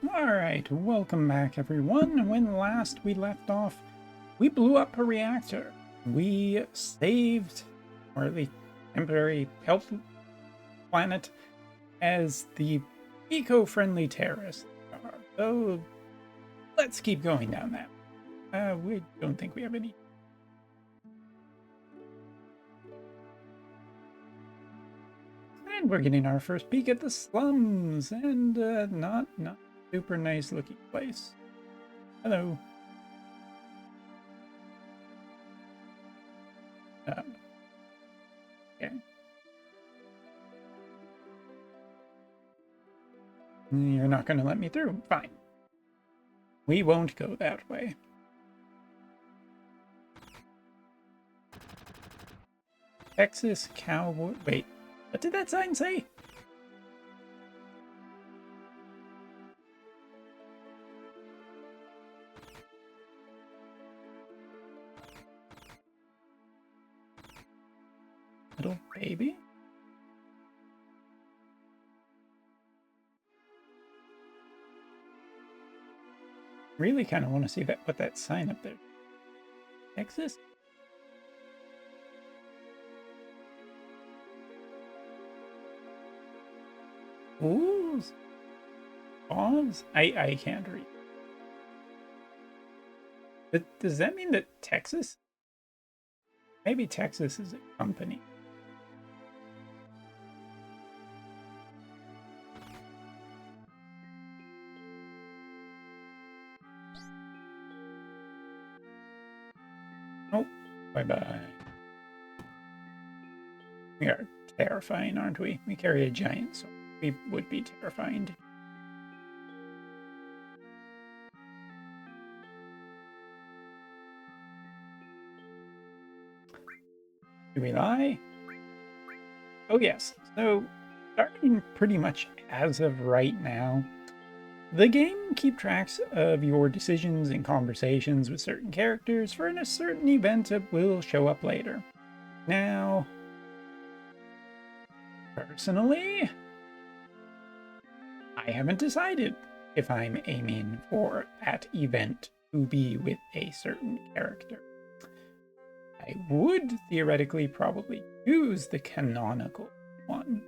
Alright, welcome back everyone. When last we left off, we blew up a reactor. We saved, or at least temporarily helped the planet as the eco-friendly terrorists are. So let's keep going down that. We don't think we have any. And we're getting our first peek at the slums, and not super nice looking place. Hello. Okay. You're not going to let me through. Fine. We won't go that way. Texas Cowboy. Wait, what did that sign say? Little baby? Really kind of want to see that. What that sign up there? Texas? Ooh. Pause? I can't read. But does that mean that Texas? Maybe Texas is a company. Oh, bye-bye. We are terrifying, aren't we? We carry a giant, so we would be terrifying. Do we lie? Oh yes, so starting pretty much as of right now, the game keeps tracks of your decisions and conversations with certain characters for a certain event that will show up later. Now, personally, I haven't decided if I'm aiming for that event to be with a certain character. I would theoretically probably choose the canonical one,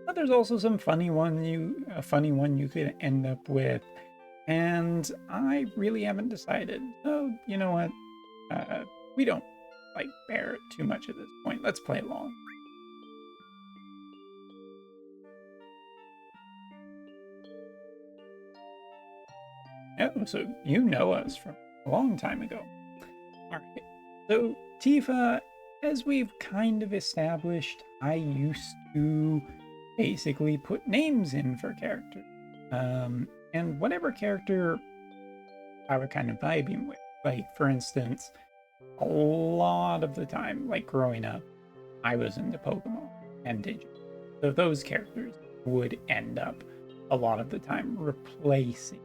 but there's also some funny one you could end up with, and I really haven't decided. So you know what? We don't like bear it too much at this point. Let's play along. Oh, so you know us from a long time ago. All right. So Tifa, as we've kind of established, I used to basically put names in for characters. And whatever character I were kind of vibing with. Like, for instance, a lot of the time, like growing up, I was into Pokemon and Digimon. So those characters would end up a lot of the time replacing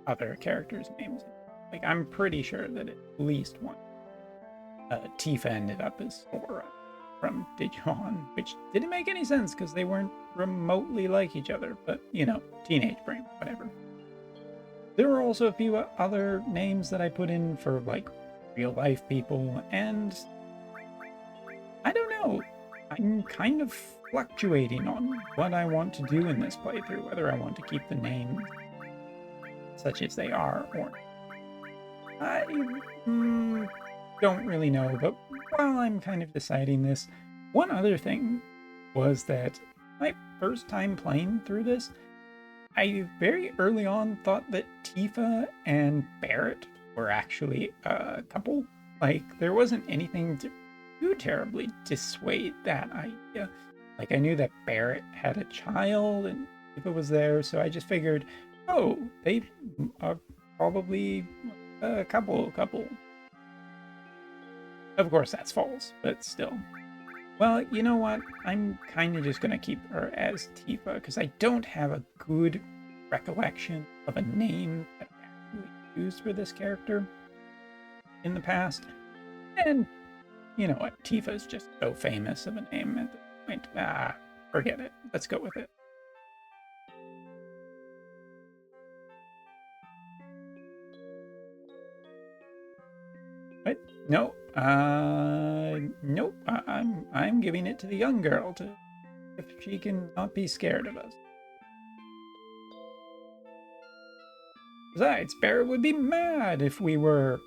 other characters' names. Like, I'm pretty sure that at least one Tifa ended up as Sora from Digimon, which didn't make any sense because they weren't remotely like each other, but you know, teenage brain, whatever. There were also a few other names that I put in for like real life people, and I don't know. I'm kind of fluctuating on what I want to do in this playthrough, whether I want to keep the names such as they are or I don't really know. But while I'm kind of deciding this, one other thing was that my first time playing through this, I very early on thought that Tifa and Barrett were actually a couple. Like, there wasn't anything to too terribly dissuade that idea. Like, I knew that Barrett had a child and Tifa was there, so I just figured, oh, they are probably a couple. Of course, that's false, but still. Well, you know what? I'm kind of just going to keep her as Tifa because I don't have a good recollection of a name that I actually used for this character in the past. And you know what? Tifa is just so famous of a name at this point. Forget it. Let's go with it. What? No. Nope. I'm giving it to the young girl to if she can not be scared of us. Besides, Barrett would be mad if we were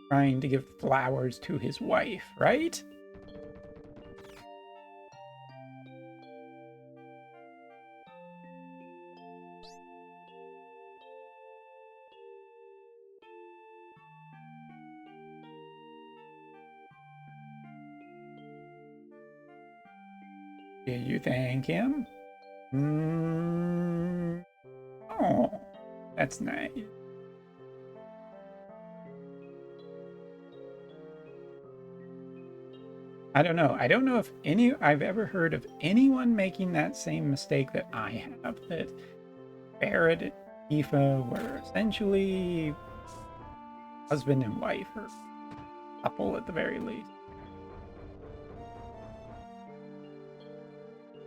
trying to give flowers to his wife, right? Did you thank him? Oh, that's nice. I don't know. I don't know if I've ever heard of anyone making that same mistake that I have. That Barrett and Tifa were essentially husband and wife, or couple at the very least.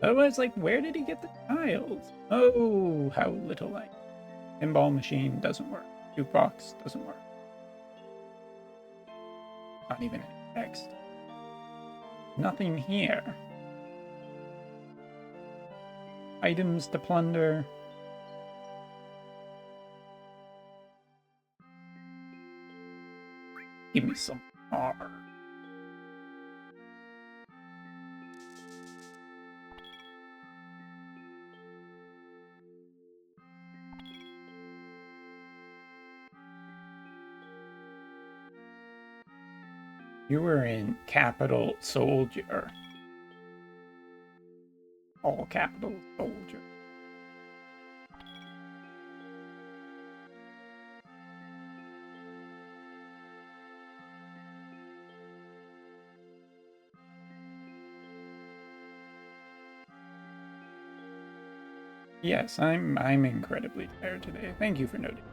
Otherwise, like, where did he get the child? Oh, how little I. Pinball machine doesn't work. Jukebox doesn't work. Not even any text. Nothing here. Items to plunder. Give me some armor. You were in Capital Soldier. All Capital Soldier. Yes, I'm incredibly tired today. Thank you for noting.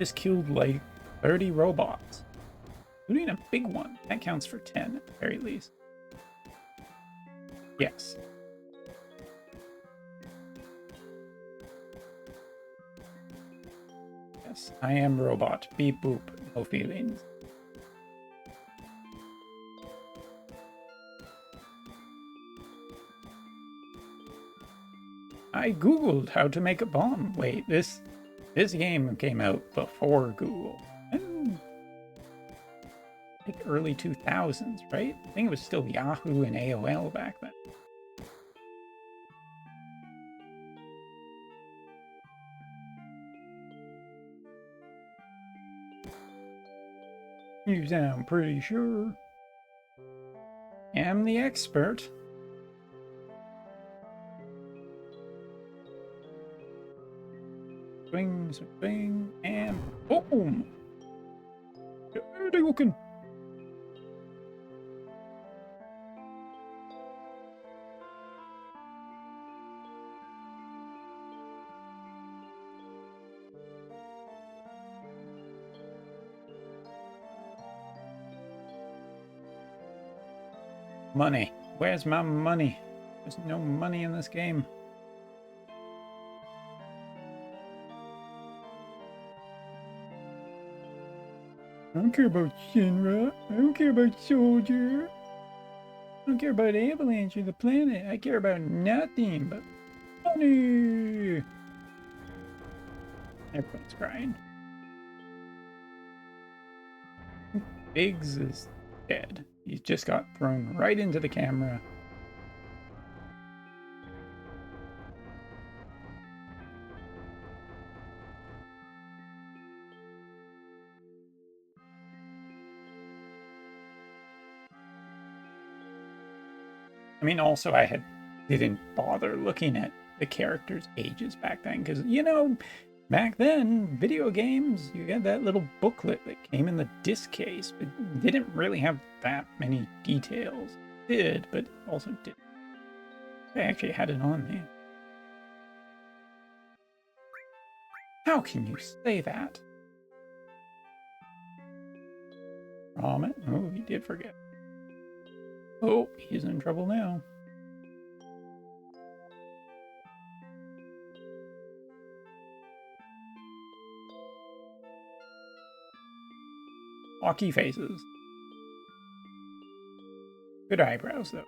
Just killed like 30 robots, including a big one. That counts for 10 at the very least. Yes. Yes, I am robot. Beep boop. No feelings. I googled how to make a bomb. Wait, this game came out before Google. Like early 2000s, right? I think it was still Yahoo and AOL back then. You sound pretty sure. Am the expert. Swing, swing, and boom! Dirty looking. Money. Where's my money? There's no money in this game. I don't care about Shinra. I don't care about Soldier. I don't care about Avalanche or the planet. I care about nothing but money. Everyone's crying. Biggs is dead. He just got thrown right into the camera. I mean, also I didn't bother looking at the characters' ages back then because, you know, back then, video games, you had that little booklet that came in the disc case, but didn't really have that many details. It did, but also didn't. I actually had it on there. How can you say that? Ramen? Oh, he did forget. Oh, he's in trouble now. Hockey faces. Good eyebrows, though.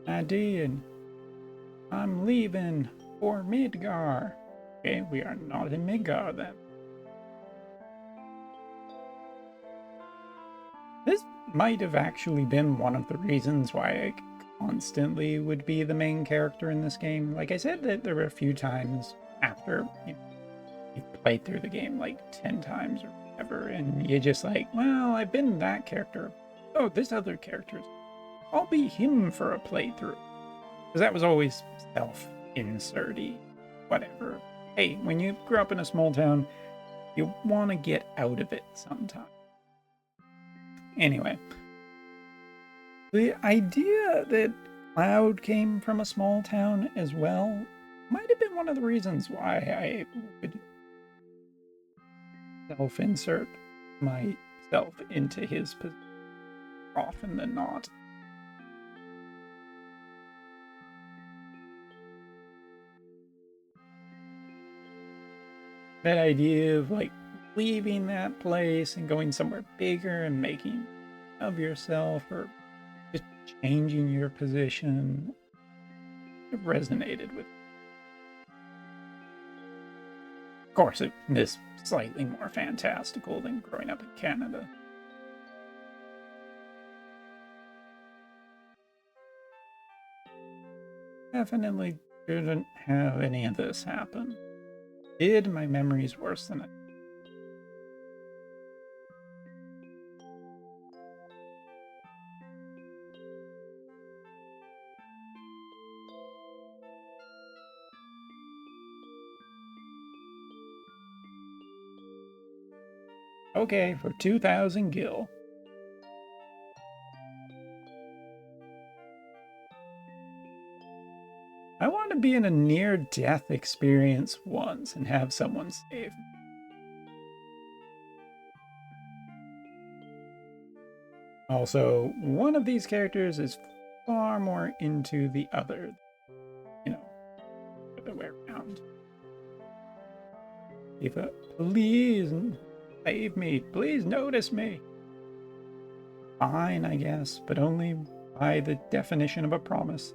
I did. I'm leaving for Midgar. Okay, we are not in Midgar then. This might have actually been one of the reasons why I constantly would be the main character in this game. Like I said, that there were a few times after you played through the game like 10 times or whatever, and you're just like, well, I've been that character. Oh, this other character's. I'll be him for a playthrough. Because that was always self-inserty, whatever. Hey, when you grew up in a small town, you want to get out of it sometime. Anyway, the idea that Cloud came from a small town as well might have been one of the reasons why I would self-insert myself into his position often than not. That idea of like leaving that place and going somewhere bigger and making of yourself or just changing your position, it resonated with me. Of course, it is slightly more fantastical than growing up in Canada. Definitely didn't have any of this happen. Did my memories worse than it? Okay, for 2,000 gil. I want to be in a near-death experience once and have someone save me. Also, one of these characters is far more into the other. You know, the other way around. Eva, please save me. Please notice me. Fine, I guess, but only by the definition of a promise.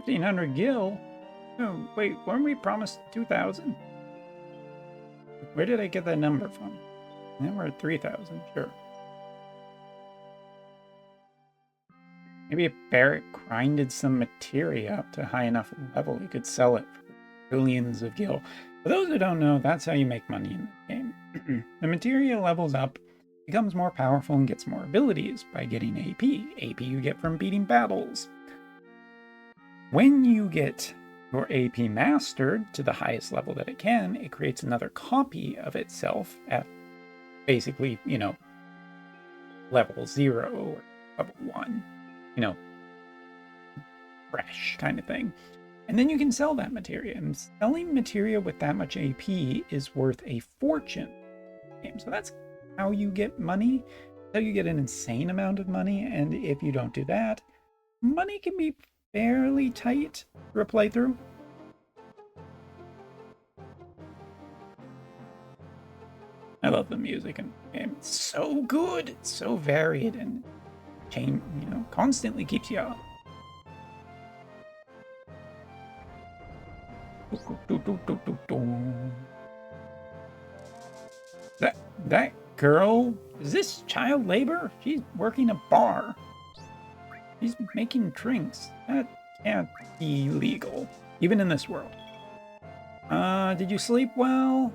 $1,500 gil? Oh, wait, weren't we promised 2,000? Where did I get that number from? Now we're at 3,000, sure. Maybe if Barrett grinded some materia up to a high enough level, he could sell it for billions of gil. For those who don't know, that's how you make money in the game. The materia levels up, becomes more powerful, and gets more abilities by getting AP. AP you get from beating battles. When you get your AP mastered to the highest level that it can, it creates another copy of itself at basically, you know, level 0 or level 1, you know, fresh kind of thing. And then you can sell that materia, and selling materia with that much AP is worth a fortune. So that's how you get money. That's how you get an insane amount of money, and if you don't do that, money can be fairly tight for a playthrough. I love the music in the game. It's so good. It's so varied and constantly keeps you up. That girl, is this child labor? She's working a bar. She's making drinks. That can't be legal, even in this world. Did you sleep well?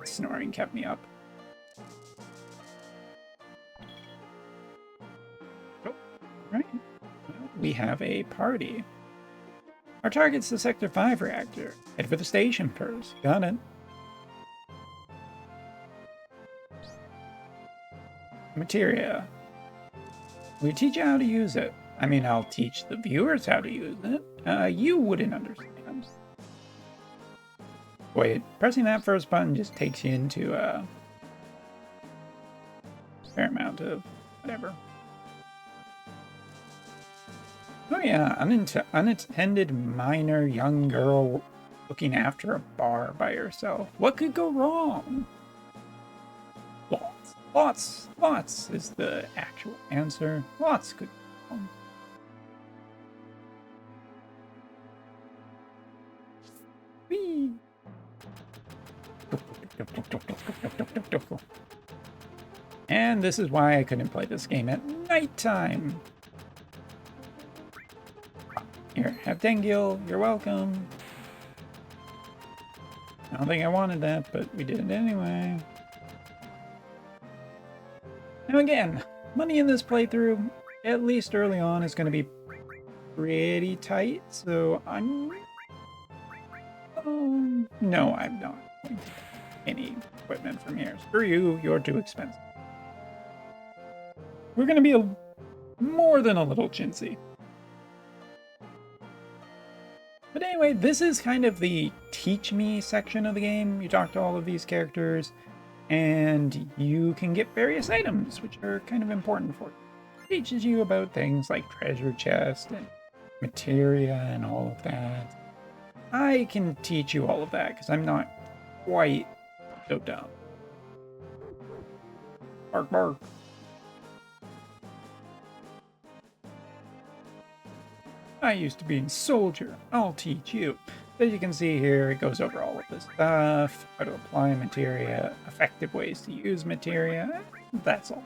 Snoring kept me up. Oh, right. Well, we have a party. Our target's the Sector 5 reactor. Head for the station first. Got it. Materia. We teach you how to use it. I mean, I'll teach the viewers how to use it. You wouldn't understand. Wait, pressing that first button just takes you into a fair amount of whatever. Oh yeah, unattended minor young girl looking after a bar by herself. What could go wrong? Lots is the actual answer. Lots could go wrong. Whee! And this is why I couldn't play this game at nighttime. Here, have 10 gil. You're welcome. I don't think I wanted that, but we did it anyway. Now again, money in this playthrough, at least early on, is going to be pretty tight, so I'm... no, I'm not going to get any equipment from here. Screw you, you're too expensive. We're going to be more than a little chintzy. But anyway, this is kind of the teach me section of the game. You talk to all of these characters, and you can get various items, which are kind of important for you. It teaches you about things like treasure chest and materia and all of that. I can teach you all of that because I'm not quite so dumb. Bark, bark. I used to be a soldier. I'll teach you. As you can see here, it goes over all of this stuff, how to apply materia, effective ways to use materia. That's all.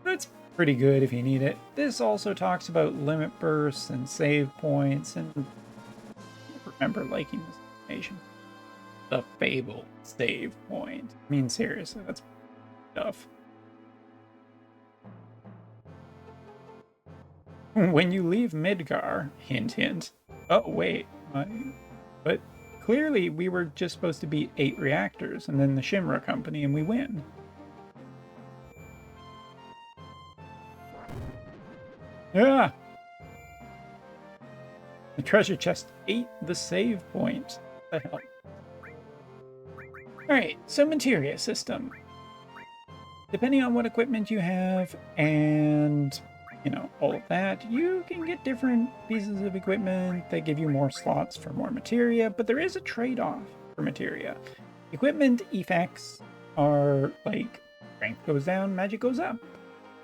That's pretty good if you need it. This also talks about limit bursts and save points, and I remember liking this information. The fabled save point. I mean, seriously, that's stuff. When you leave Midgar, hint hint. Oh wait, but clearly we were just supposed to beat 8 reactors and then the Shimra company and we win. Ah! The treasure chest ate the save point. What the hell? Alright, so materia system. Depending on what equipment you have and all of that, you can get different pieces of equipment that give you more slots for more materia, but there is a trade-off for materia. Equipment effects are like strength goes down, magic goes up,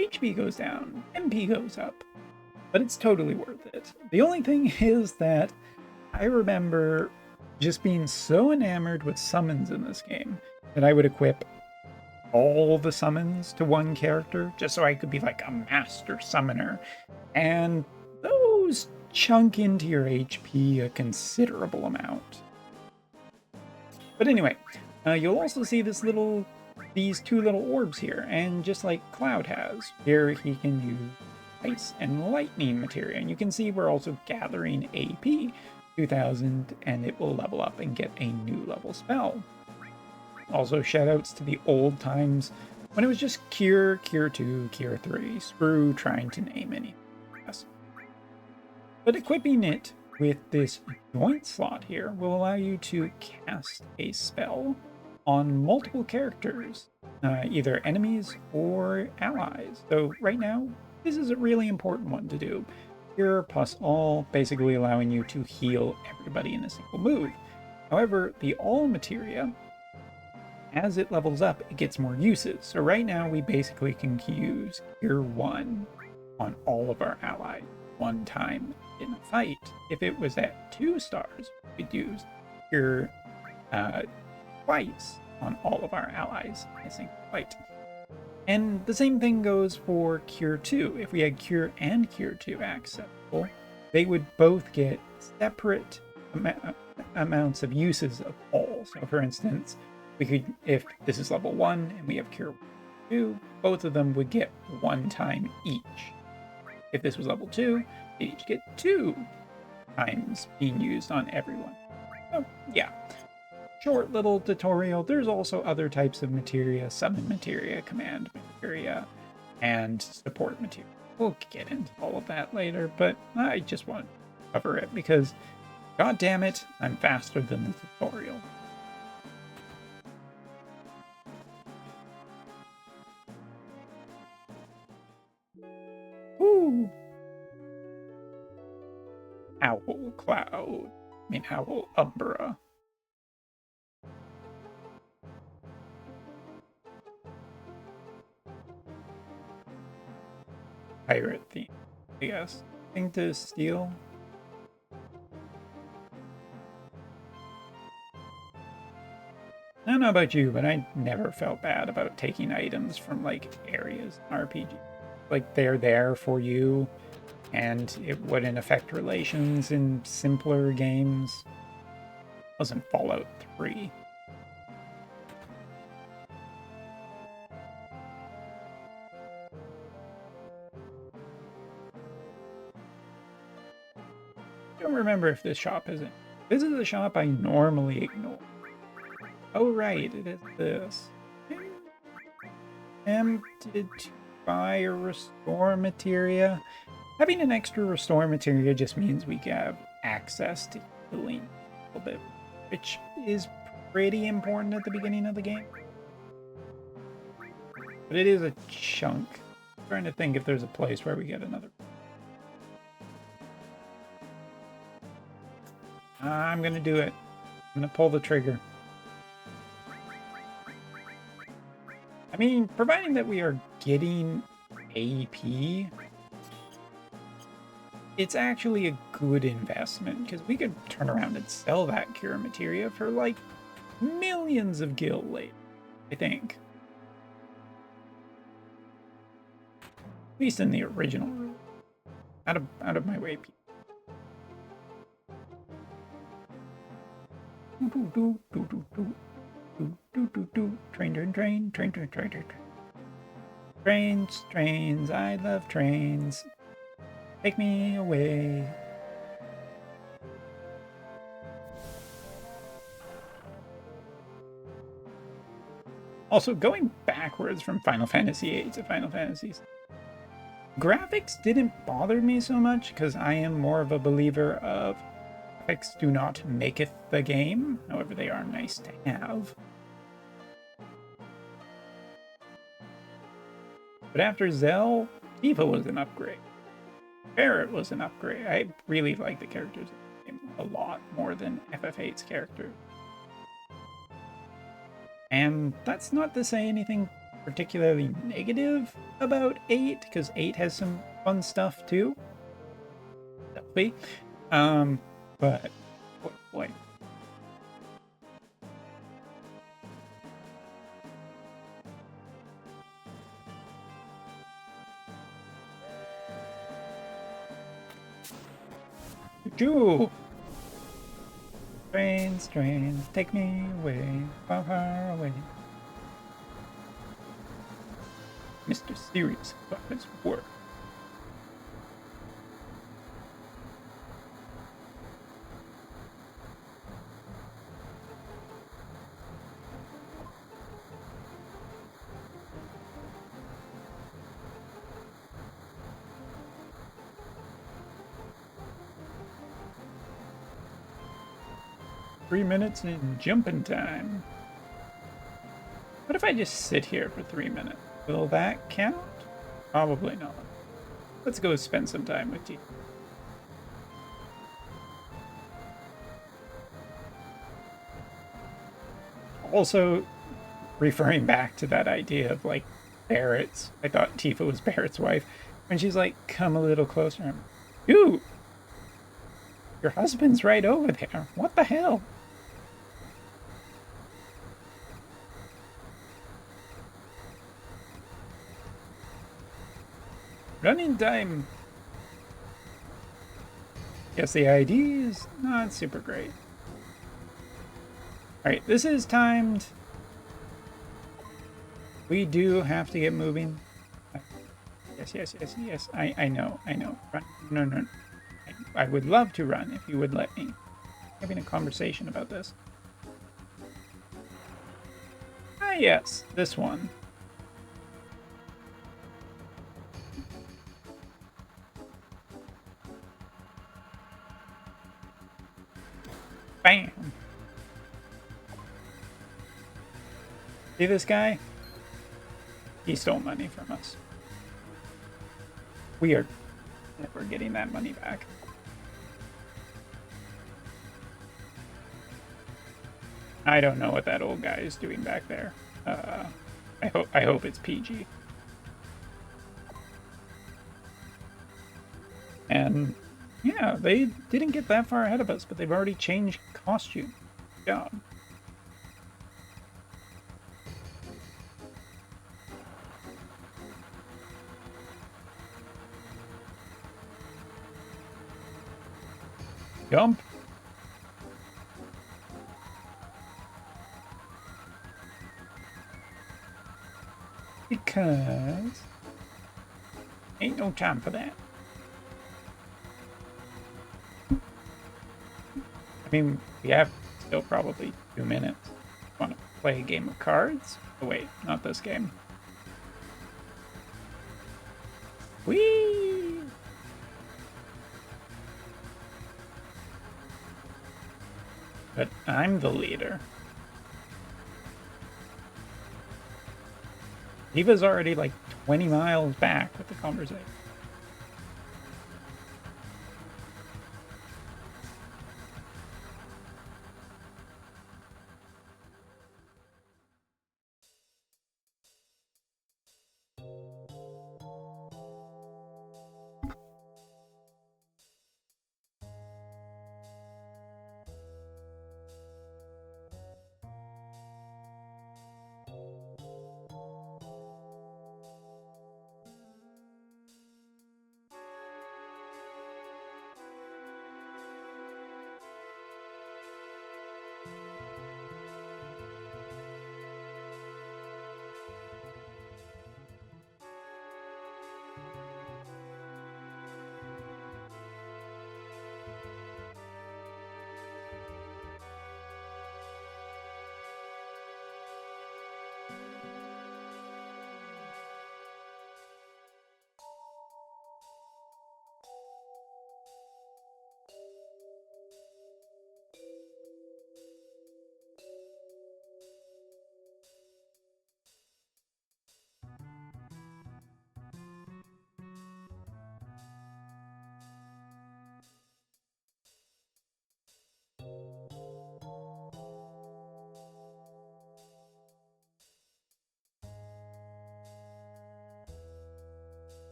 HP goes down, MP goes up, but it's totally worth it. The only thing is that I remember just being so enamored with summons in this game that I would equip all the summons to one character just so I could be like a master summoner, and those chunk into your HP a considerable amount. But anyway, you'll also see these 2 little orbs here, and just like Cloud has, here he can use ice and lightning materia, and you can see we're also gathering AP 2000, and it will level up and get a new level spell. Also, shoutouts to the old times when it was just Cure, Cure 2, Cure 3. Screw trying to name any. Yes. But equipping it with this joint slot here will allow you to cast a spell on multiple characters, either enemies or allies. So right now, this is a really important one to do. Cure plus all, basically allowing you to heal everybody in a single move. However, the all materia, as it levels up, it gets more uses. So right now, we basically can use Cure 1 on all of our allies one time in a fight. If it was at 2 stars, we'd use Cure twice on all of our allies in a single fight. And the same thing goes for Cure 2. If we had Cure and Cure 2 accessible, they would both get separate amounts of uses of all. So for instance, we could, if this is level 1 and we have cure 2, both of them would get 1 time each. If this was level 2, they each get 2 times being used on everyone. So yeah, short little tutorial. There's also other types of materia: summon materia, command materia, and support materia. We'll get into all of that later, but I just want to cover it because, god damn it, I'm faster than the tutorial. Ooh. Owl Cloud. I mean, Owl Umbra. Pirate theme, I guess. Thing to steal. I don't know about you, but I never felt bad about taking items from, like, areas in RPG. Like, they're there for you, and it wouldn't affect relations in simpler games. It wasn't Fallout 3. I don't remember if this shop is in. This is the shop I normally ignore. Oh right, it is this. Tempted to buy a restore materia. Having an extra restore materia just means we have access to healing a little bit, which is pretty important at the beginning of the game. But it is a chunk. I'm trying to think if there's a place where we get another. I'm gonna do it. I'm gonna pull the trigger. I mean, providing that we are getting AP, it's actually a good investment, because we could turn around and sell that cure materia for like millions of gil later, I think. At least in the original rule. Out of my way, people. Trains, I love trains. Take me away. Also, going backwards from Final Fantasy VIII to Final Fantasy VII, graphics didn't bother me so much because I am more of a believer of graphics do not maketh the game. However, they are nice to have. But after Zell, Tifa was an upgrade. Barrett was an upgrade. I really like the characters in the game a lot more than FF8's characters. And that's not to say anything particularly negative about 8, because 8 has some fun stuff too. Definitely. But boy. Choo! Trains, trains, take me away, far, far away. Mr. Serious about his work. Minutes in jumping time. What if I just sit here for 3 minutes? Will that count? Probably not. Let's go spend some time with you. Also, referring back to that idea of like Barrett's, I thought Tifa was Barrett's wife. When she's like, come a little closer, I'm, dude, your husband's right over there. What the hell? Running time. Guess the ID is not super great. Alright, this is timed. We do have to get moving. Yes. I know. Run. No. I would love to run if you would let me. Having a conversation about this. Ah, yes, this one. Bam! See this guy? He stole money from us. We are never getting that money back. I don't know what that old guy is doing back there. I hope it's PG. And yeah, they didn't get that far ahead of us, but they've already changed costume. Good job. Jump. Because ain't no time for that. I mean, we have still probably 2 minutes. Want to play a game of cards? Oh wait, not this game. Whee! But I'm the leader. Eva's already like 20 miles back with the conversation.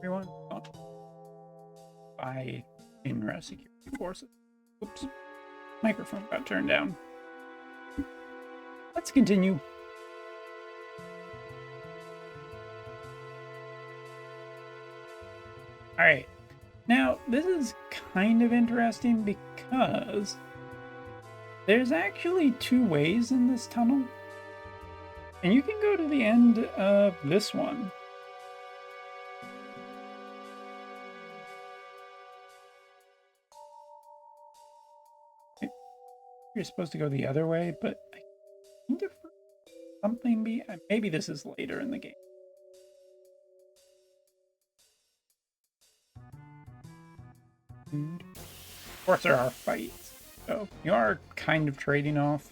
Everyone, by INRA security forces. Oops, microphone got turned down. Let's continue. All right, now this is kind of interesting because there's actually 2 ways in this tunnel, and you can go to the end of this one. You're supposed to go the other way, but I kind of something maybe this is later in the game. Of course, there are fights, so you are kind of trading off.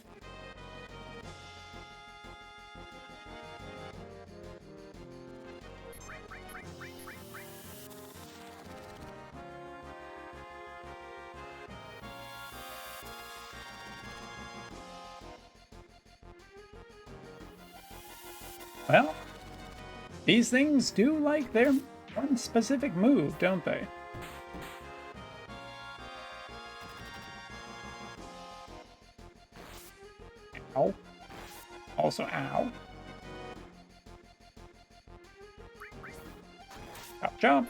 Well, these things do like their one specific move, don't they? Ow. Also, ow. Chop, chop.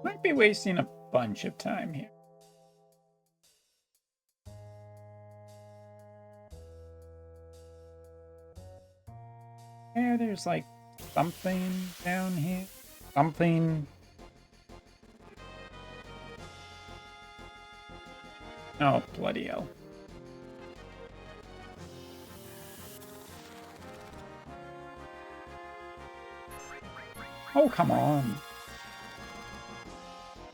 Might be wasting a bunch of time here. Yeah, there's like something down here. Something. Oh, bloody hell. Oh, come on.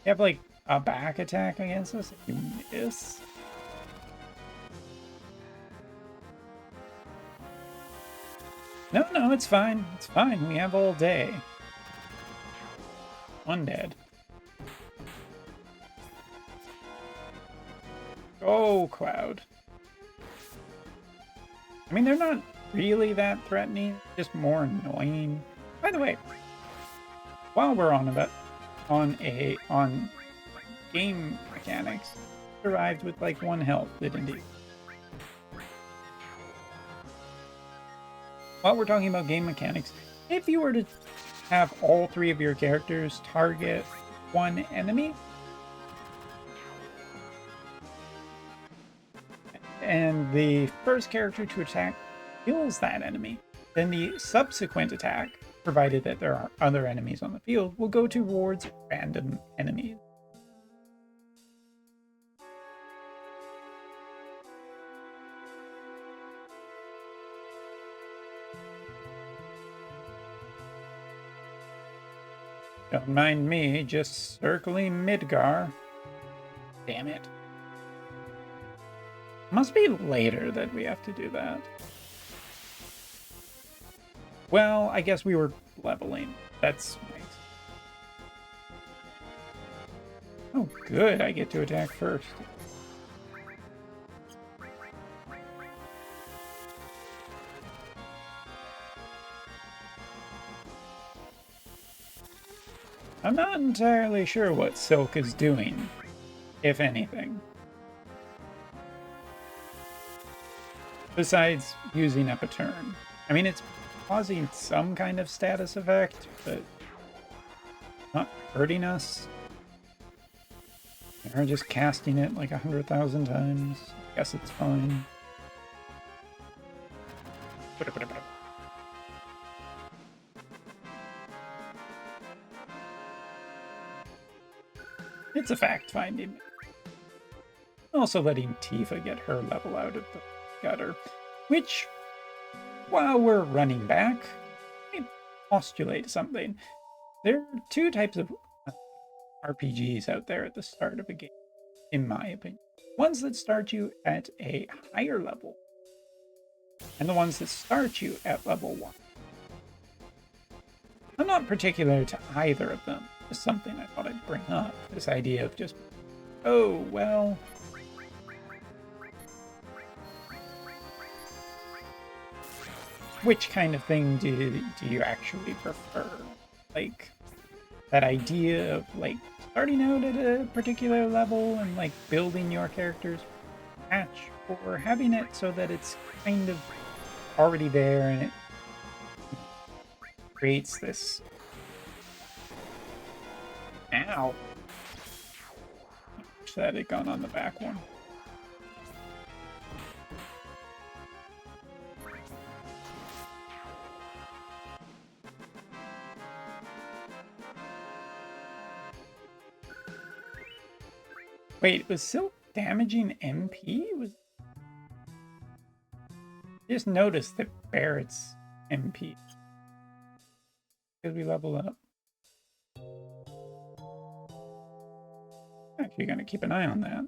You have like a back attack against us if you miss. No, no, it's fine. It's fine. We have all day. Undead. Oh, Cloud. I mean, they're not really that threatening, just more annoying. By the way, while we're on game mechanics, arrived with like 1 health, didn't he? While we're talking about game mechanics, if you were to have all 3 of your characters target 1 enemy, and the first character to attack kills that enemy, then the subsequent attack, provided that there are other enemies on the field, will go towards random enemies. Don't mind me, just circling Midgar. Damn it. Must be later that we have to do that. Well, I guess we were leveling. That's nice. Oh, good. I get to attack first. I'm not entirely sure what Silk is doing, if anything. Besides using up a turn. I mean, it's causing some kind of status effect, but not hurting us. They're just casting it like 100,000 times. Guess it's fine. It's a fact-finding. Also letting Tifa get her level out of the gutter. Which, while we're running back, I postulate something. There are 2 types of RPGs out there at the start of a game, in my opinion. Ones that start you at a higher level, and the ones that start you at level 1. I'm not particular to either of them. It's something I thought I'd bring up. This idea of just, oh, well, which kind of thing do you actually prefer? Like, that idea of, like, starting out at a particular level and, like, building your character's match, or having it so that it's kind of already there and it creates this... Ow! Wish that had gone on the back one. Wait, was Silk damaging MP? Just noticed that Barrett's MP. Because we level up. Actually gonna keep an eye on that.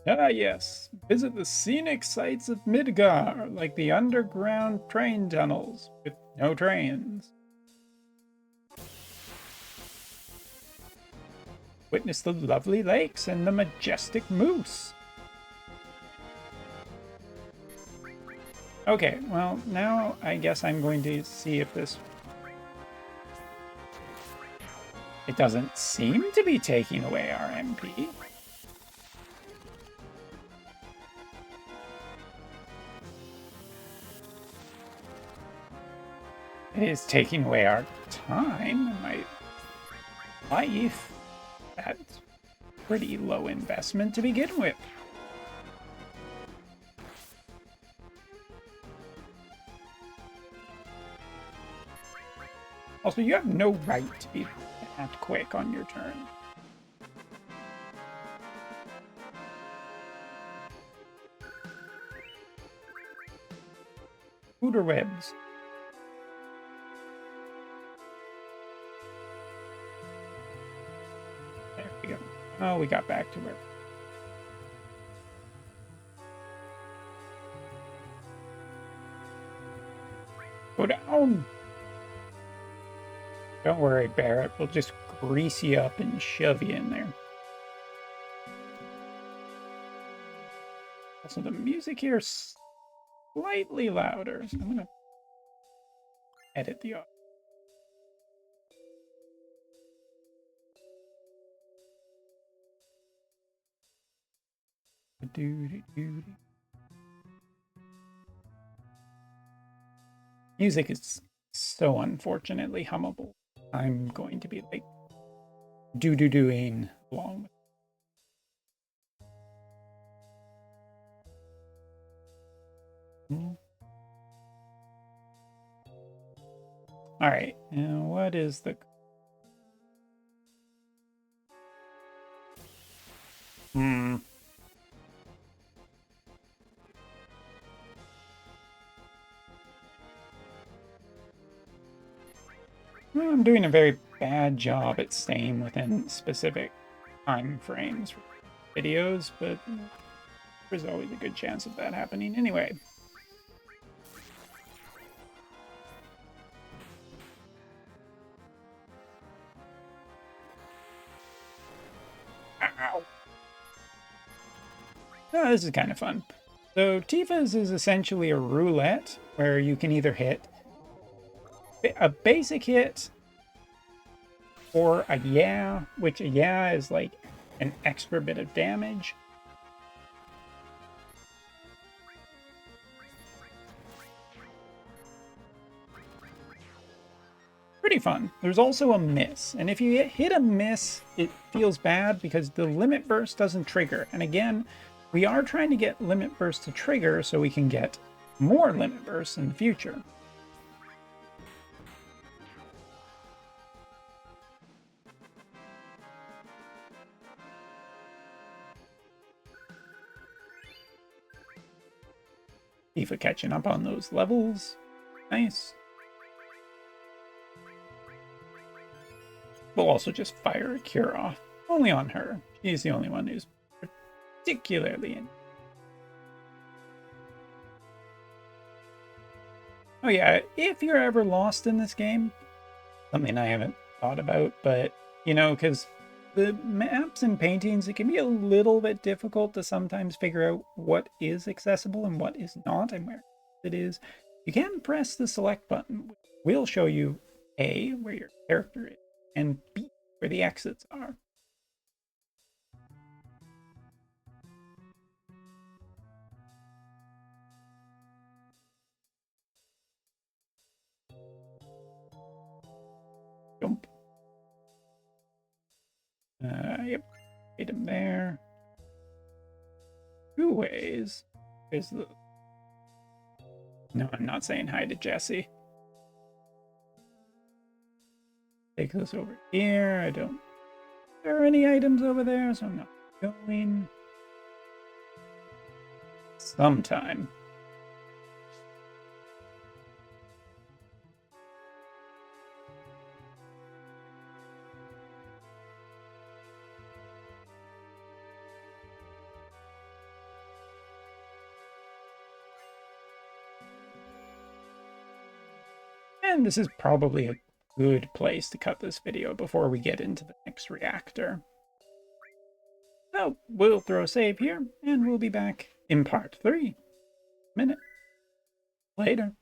Ah yes, visit the scenic sights of Midgar, like the underground train tunnels, with no trains. Witness the lovely lakes and the majestic moose. Okay, well, now I guess I'm going to see if this... It doesn't seem to be taking away our MP. It is taking away our time and my life. That's pretty low investment to begin with. Also, you have no right to be that quick on your turn. Hooter webs. There we go. Oh, we got back to where... Go down! Don't worry, Barrett. We'll just grease you up and shove you in there. Also, the music here is slightly louder, so I'm going to edit the audio. Music is so unfortunately hummable. I'm going to be like doing along with. All right, now what is the... Well, I'm doing a very bad job at staying within specific time frames for videos, but there's always a good chance of that happening anyway. Ow. Oh, this is kind of fun. So Tifa's is essentially a roulette where you can either hit a basic hit or a yeah, which a yeah is like an extra bit of damage. Pretty fun. There's also a miss, and if you hit a miss, it feels bad because the limit burst doesn't trigger. And again, we are trying to get limit burst to trigger so we can get more limit bursts in the future. Tifa catching up on those levels. Nice. We'll also just fire a cure off. Only on her. She's the only one who's particularly in. Oh yeah, if you're ever lost in this game, something I haven't thought about, but you know, because the maps and paintings, it can be a little bit difficult to sometimes figure out what is accessible and what is not and where it is. You can press the select button, which will show you A, where your character is, and B, where the exits are. Jump. Yep, hit him there. Two ways. There's the... No, I'm not saying hi to Jesse. Take this over here. I don't... There are any items over there, so I'm not going. Sometime. And this is probably a good place to cut this video before we get into the next reactor. So we'll throw a save here, and we'll be back in part 3. Minute. Later.